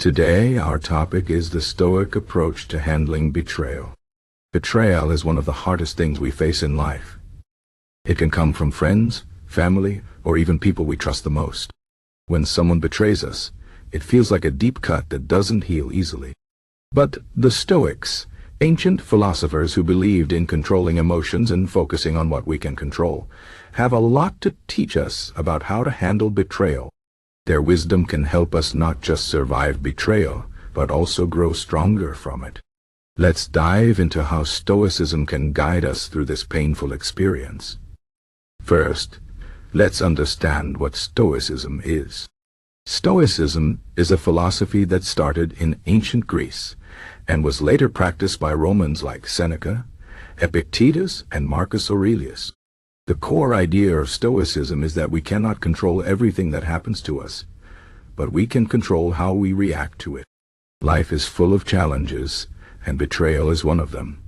Today, our topic is the Stoic approach to handling betrayal. Betrayal is one of the hardest things we face in life. It can come from friends, family, or even people we trust the most. When someone betrays us, it feels like a deep cut that doesn't heal easily. But the Stoics, ancient philosophers who believed in controlling emotions and focusing on what we can control, have a lot to teach us about how to handle betrayal. Their wisdom can help us not just survive betrayal, but also grow stronger from it. Let's dive into how Stoicism can guide us through this painful experience. First, let's understand what Stoicism is. Stoicism is a philosophy that started in ancient Greece and was later practiced by Romans like Seneca, Epictetus, and Marcus Aurelius. The core idea of Stoicism is that we cannot control everything that happens to us, but we can control how we react to it. Life is full of challenges, and betrayal is one of them.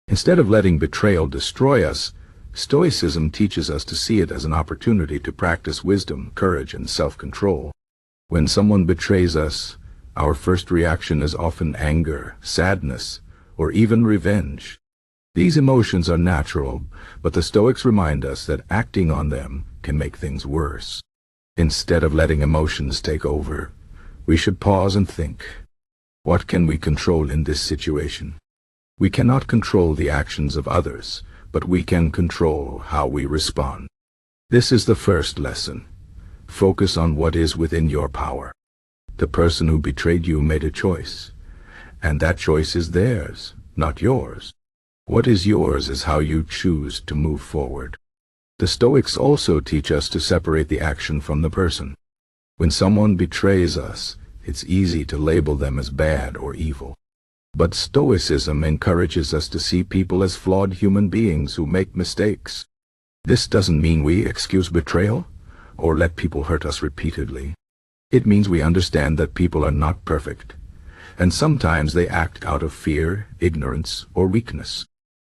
Instead of letting betrayal destroy us, Stoicism teaches us to see it as an opportunity to practice wisdom, courage, and self-control. When someone betrays us, our first reaction is often anger, sadness, or even revenge. These emotions are natural, but the Stoics remind us that acting on them can make things worse. Instead of letting emotions take over, we should pause and think, what can we control in this situation? We cannot control the actions of others, but we can control how we respond. This is the first lesson. Focus on what is within your power. The person who betrayed you made a choice, and that choice is theirs, not yours. What is yours is how you choose to move forward. The Stoics also teach us to separate the action from the person. When someone betrays us, it's easy to label them as bad or evil. But Stoicism encourages us to see people as flawed human beings who make mistakes. This doesn't mean we excuse betrayal or let people hurt us repeatedly. It means we understand that people are not perfect, and sometimes they act out of fear, ignorance, or weakness.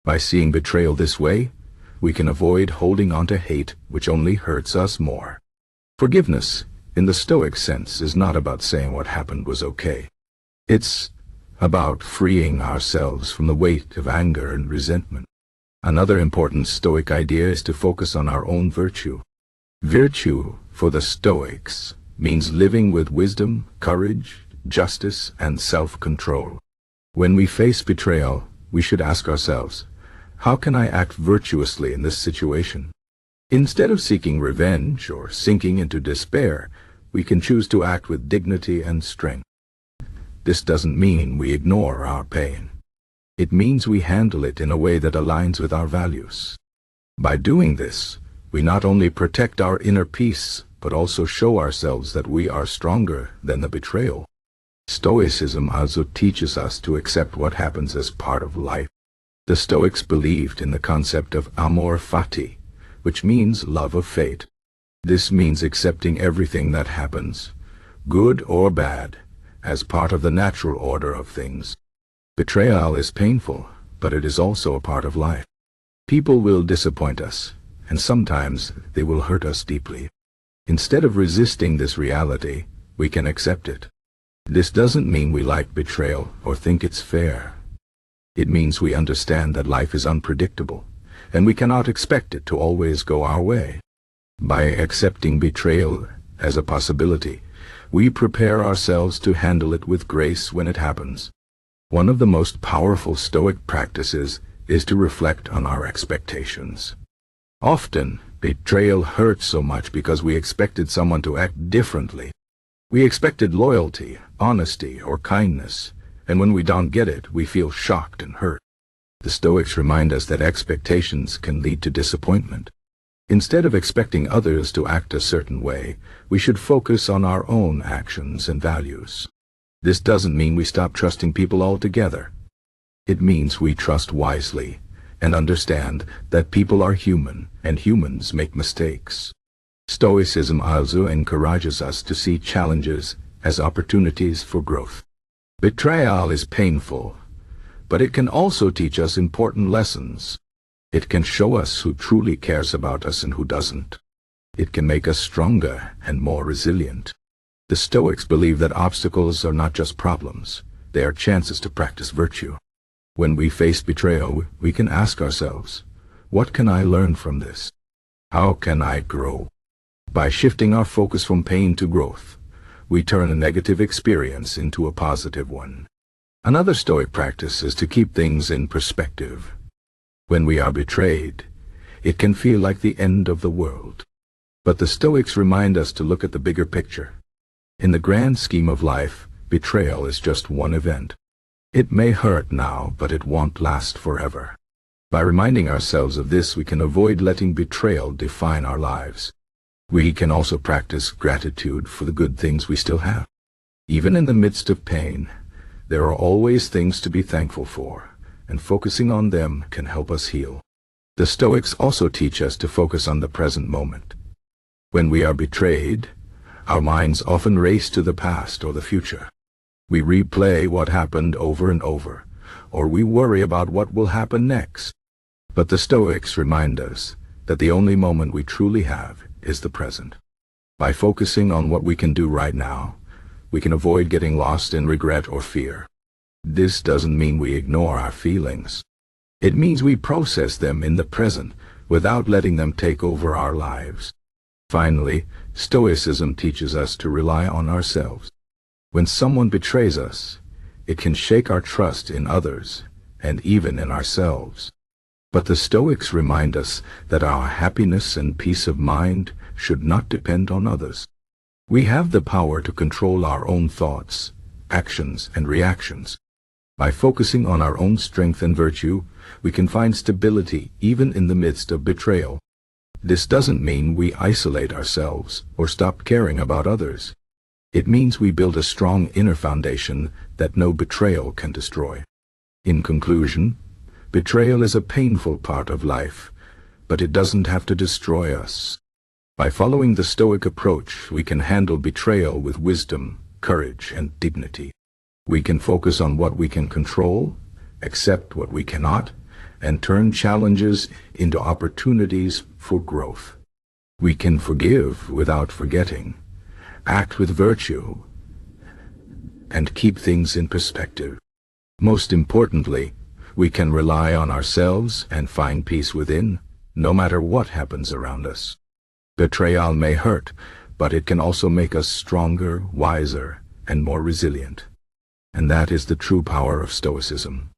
By seeing betrayal this way, we can avoid holding on to hate, which only hurts us more. Forgiveness, in the Stoic sense, is not about saying what happened was okay. It's about freeing ourselves from the weight of anger and resentment. Another important Stoic idea is to focus on our own virtue. Virtue, for the Stoics, means living with wisdom, courage, justice, and self-control. When we face betrayal, we should ask ourselves, how can I act virtuously in this situation? Instead of seeking revenge or sinking into despair, we can choose to act with dignity and strength. This doesn't mean we ignore our pain. It means we handle it in a way that aligns with our values. By doing this, we not only protect our inner peace, but also show ourselves that we are stronger than the betrayal. Stoicism also teaches us to accept what happens as part of life. The Stoics believed in the concept of Amor fati, which means love of fate. This means accepting everything that happens, good or bad, as part of the natural order of things. Betrayal is painful, but it is also a part of life. People will disappoint us, and sometimes they will hurt us deeply. Instead of resisting this reality, we can accept it. This doesn't mean we like betrayal or think it's fair. It means we understand that life is unpredictable, and we cannot expect it to always go our way. By accepting betrayal as a possibility, we prepare ourselves to handle it with grace when it happens. One of the most powerful Stoic practices is to reflect on our expectations. Often, betrayal hurts so much because we expected someone to act differently. We expected loyalty, honesty, or kindness, and when we don't get it, we feel shocked and hurt. The Stoics remind us that expectations can lead to disappointment. Instead of expecting others to act a certain way, we should focus on our own actions and values. This doesn't mean we stop trusting people altogether. It means we trust wisely and understand that people are human and humans make mistakes. Stoicism also encourages us to see challenges as opportunities for growth. Betrayal is painful, but it can also teach us important lessons. It can show us who truly cares about us and who doesn't. It can make us stronger and more resilient. The Stoics believe that obstacles are not just problems, they are chances to practice virtue. When we face betrayal, we can ask ourselves, what can I learn from this? How can I grow? By shifting our focus from pain to growth, we turn a negative experience into a positive one. Another Stoic practice is to keep things in perspective. When we are betrayed, it can feel like the end of the world. But the Stoics remind us to look at the bigger picture. In the grand scheme of life, betrayal is just one event. It may hurt now, but it won't last forever. By reminding ourselves of this, we can avoid letting betrayal define our lives. We can also practice gratitude for the good things we still have. Even in the midst of pain, there are always things to be thankful for, and focusing on them can help us heal. The Stoics also teach us to focus on the present moment. When we are betrayed, our minds often race to the past or the future. We replay what happened over and over, or we worry about what will happen next. But the Stoics remind us that the only moment we truly have is the present. By focusing on what we can do right now, we can avoid getting lost in regret or fear. This doesn't mean we ignore our feelings. It means we process them in the present without letting them take over our lives. Finally, Stoicism teaches us to rely on ourselves. When someone betrays us, it can shake our trust in others and even in ourselves. But the Stoics remind us that our happiness and peace of mind should not depend on others. We have the power to control our own thoughts, actions, and reactions. By focusing on our own strength and virtue, we can find stability even in the midst of betrayal. This doesn't mean we isolate ourselves or stop caring about others. It means we build a strong inner foundation that no betrayal can destroy. In conclusion, betrayal is a painful part of life, but it doesn't have to destroy us. By following the Stoic approach, we can handle betrayal with wisdom, courage, and dignity. We can focus on what we can control, accept what we cannot, and turn challenges into opportunities for growth. We can forgive without forgetting, act with virtue, and keep things in perspective. Most importantly, we can rely on ourselves and find peace within, no matter what happens around us. Betrayal may hurt, but it can also make us stronger, wiser, and more resilient. And that is the true power of Stoicism.